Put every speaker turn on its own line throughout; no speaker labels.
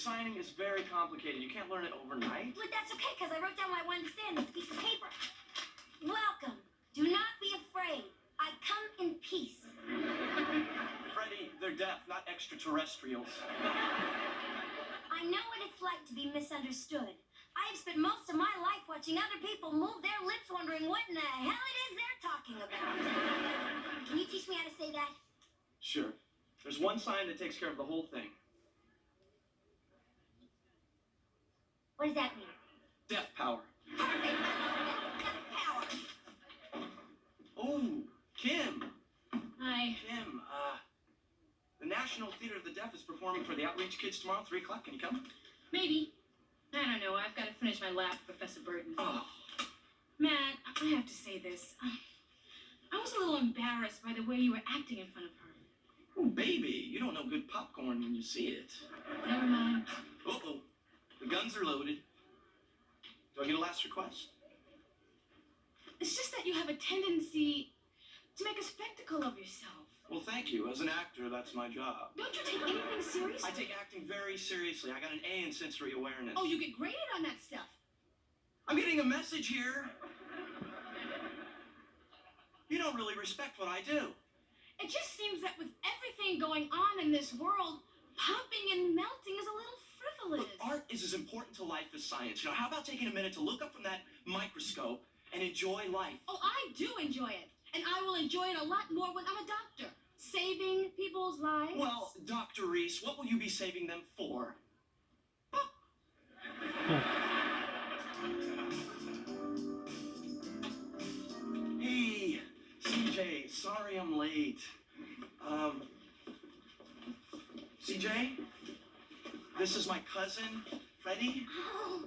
signing is very complicated. You can't learn it overnight.
But that's okay, because I wrote down what I wanted to say on this piece of paper. Welcome. Do not be afraid. I come in peace.
Freddie, they're deaf, not extraterrestrials.
I know what it's like to be misunderstood. I've spent most of my life watching other people move their lips wondering what in the hell it is they're talking about. Can you teach me how to say that?
Sure. There's one sign that takes care of the whole thing.
What does that mean?
Deaf power.
Perfect. Deaf power.
Oh, Kim.
Hi.
Kim, the National Theater of the Deaf is performing for the Outreach Kids tomorrow, 3 o'clock. Can you come?
Maybe. I don't know. I've got to finish my lab for Professor Burton.
Oh.
Matt, I have to say this. I was a little embarrassed by the way you were acting in front of her.
Oh, baby, you don't know good popcorn when you see it.
Never mind.
Uh-oh. The guns are loaded. Do I get a last request?
It's just that you have a tendency to make a spectacle of yourself.
Well, thank you. As an actor, that's my job.
Don't you take anything seriously?
I take acting very seriously. I got an A in sensory awareness.
Oh, you get graded on that stuff.
I'm getting a message here. You don't really respect what I do.
It just seems that with everything going on in this world, popping and melting is a little frivolous.
Look, art is as important to life as science. You know, how about taking a minute to look up from that microscope and enjoy life?
Oh, I do enjoy it. And I will enjoy it a lot more when I'm a doctor. Saving people's lives.
Well, Dr. Reese, what will you be saving them for? Hey, CJ, sorry I'm late. CJ, this is my cousin, Freddie.
Oh.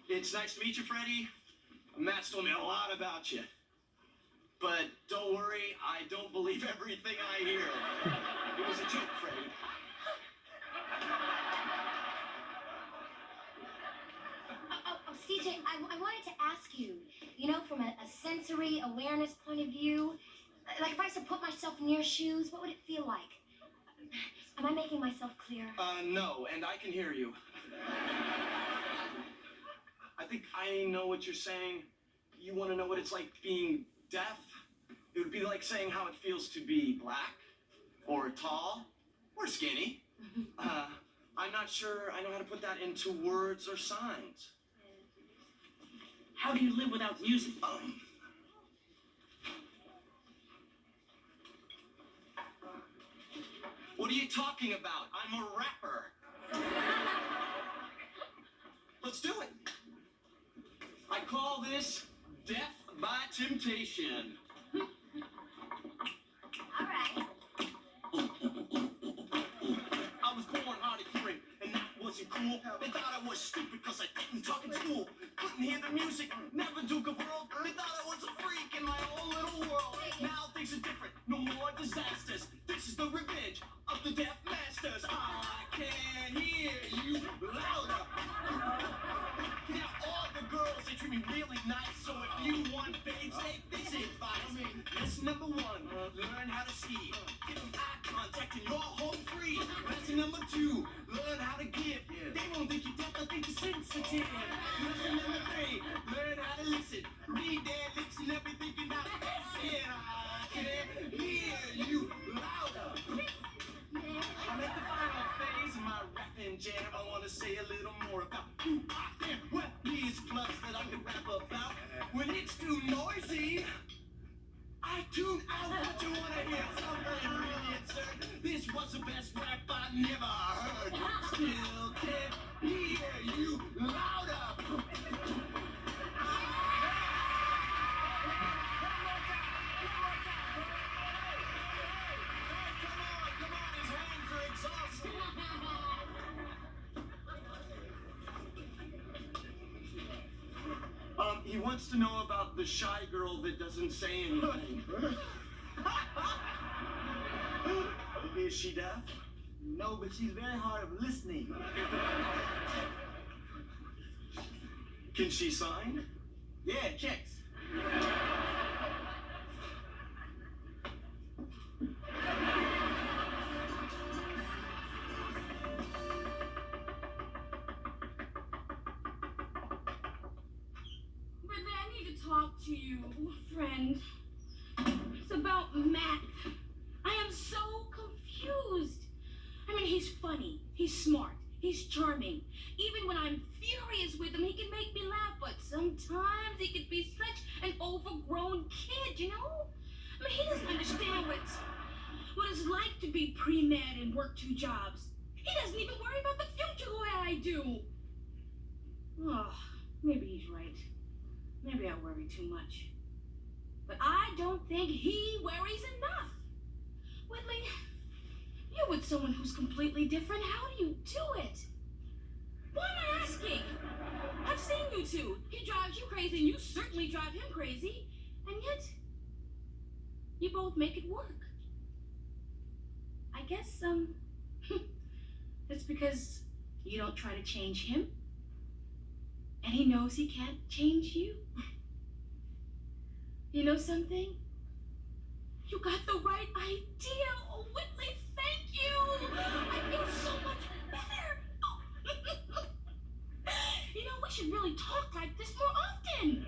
It's nice to meet you, Freddie. Matt's told me a lot about you. But don't worry, I don't believe everything I hear. It was a joke, Freddie.
CJ, I wanted to ask you, you know, from a sensory awareness point of view, like if I was to put myself in your shoes, what would it feel like? Am I making myself clear?
No, and I can hear you. I think I know what you're saying. You want to know what it's like being deaf? It would be like saying how it feels to be black, or tall, or skinny. I'm not sure I know how to put that into words or signs.
How do you live without music?
What are you talking about? I'm a rapper. Let's do it. I call this Death by Temptation.
All right.
I was born hard of hearing, and that wasn't cool. They thought I was stupid because I didn't talk in school. Couldn't hear the music, never took a world. They thought I was a freak in my own little world. Now things are different, no more disasters. This is the revenge of the deaf masters. I can hear you louder. Now all the girls, they treat me really nice. So if you want babes, take this advice. Lesson number 1, learn how to see. Give them eye contact and you're home free. Lesson number 2, learn how to give. They won't think you're deaf, they'll think you're sensitive. Lesson number 3, learn how to listen. Read their lips and everything you're not missing. I can hear you louder. I'm at the final phase of my rapping jam. I want to say a little more about who I am. What these clubs that I can rap about. When it's too noisy, I tune out what you want to hear. Something really absurd. This was the best rap I never heard. Still can't hear you louder. He wants to know about the shy girl that doesn't say anything. Is she deaf?
No, but she's very hard of listening.
Can she sign?
Yeah, checks.
talk to you, friend. It's about Matt. I am so confused. I mean, he's funny, he's smart, he's charming. Even when I'm furious with him, he can make me laugh, but sometimes he can be such an overgrown kid, you know? I mean, he doesn't understand what it's like to be pre-med and work 2 jobs. He doesn't even worry about the future the way I do. Oh, maybe he's right. Maybe I worry too much. But I don't think he worries enough. Whitley, you're with someone who's completely different. How do you do it? Why am I asking? I've seen you two. He drives you crazy, and you certainly drive him crazy. And yet, you both make it work. I guess, it's because you don't try to change him. And he knows he can't change you. You know something? You got the right idea. Oh, Whitley, thank you. I feel so much better. Oh. You know, we should really talk like this more often.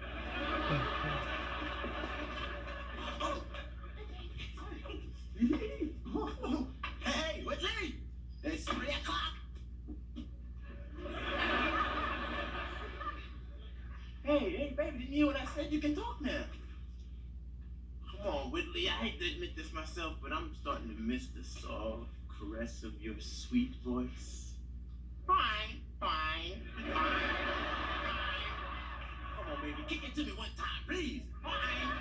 Hey, Whitley! It's 3 o'clock.
Hey, baby, didn't you hear what I said? You can talk now.
Come on, Whitley. I hate to admit this myself, but I'm starting to miss the soft caress of your sweet voice. Fine. Come on, baby. Kick it to me one time, please. Fine.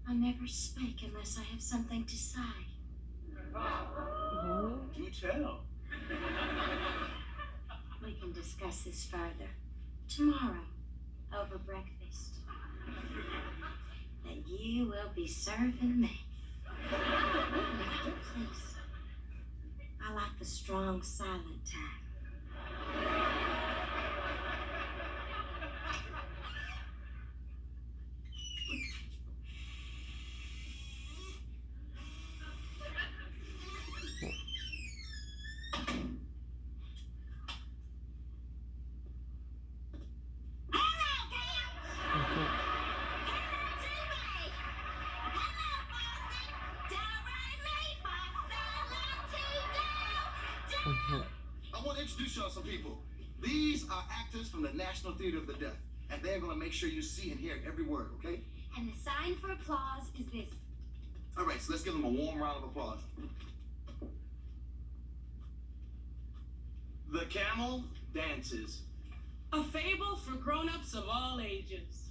I never speak unless I have something to say.
Do tell.
We can discuss this further tomorrow over breakfast. And you will be serving me. Please. I like the strong, silent type.
I want to introduce y'all some people. These are actors from the National Theater of the Deaf, and they're going to make sure you see and hear every word, okay?
And the sign for applause is this.
All right, so let's give them a warm round of applause.
The camel dances.
A fable for grown-ups of all ages.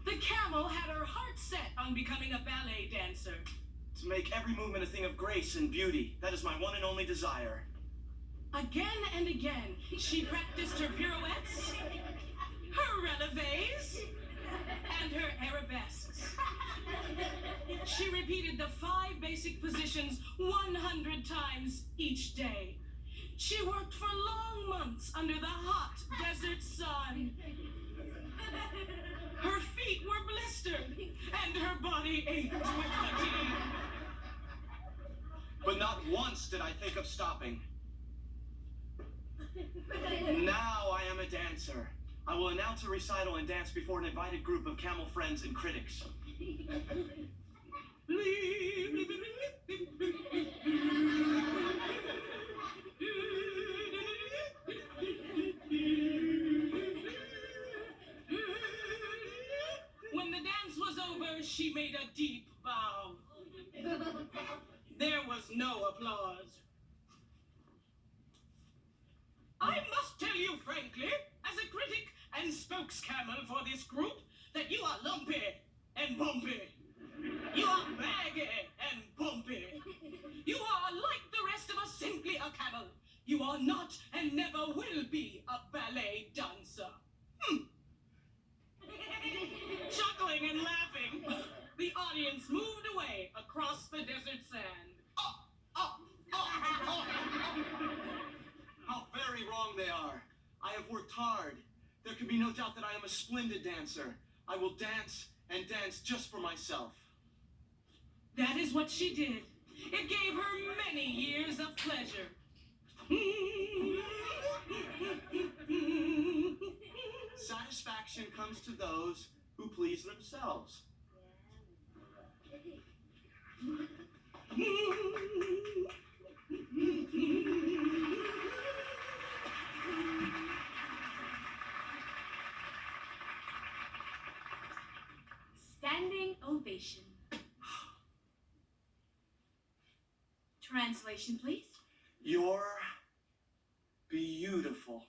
The camel had her heart set on becoming a ballet dancer.
To make every movement a thing of grace and beauty. That is my one and only desire.
Again and again, she practiced her pirouettes, her releves, and her arabesques. She repeated the 5 basic positions 100 times each day. She worked for long months under the hot desert sun. Her feet were blistered, and her body ached with fatigue.
But not once did I think of stopping. Now I am a dancer. I will announce a recital and dance before an invited group of camel friends and critics.
When the dance was over, she made a deep bow. There was no applause. I must tell you frankly, as a critic and spokescamel for this group, that you are lumpy and bumpy. You are baggy and bumpy. You are, like the rest of us, simply a camel. You are not and never will be a ballet dancer. Chuckling and laughing, the audience moved away across the desert sand.
How very wrong they are. I have worked hard. There can be no doubt that I am a splendid dancer. I will dance and dance just for myself.
That is what she did. It gave her many years of pleasure.
Satisfaction comes to those who please themselves.
Standing ovation. Translation, please.
You're beautiful.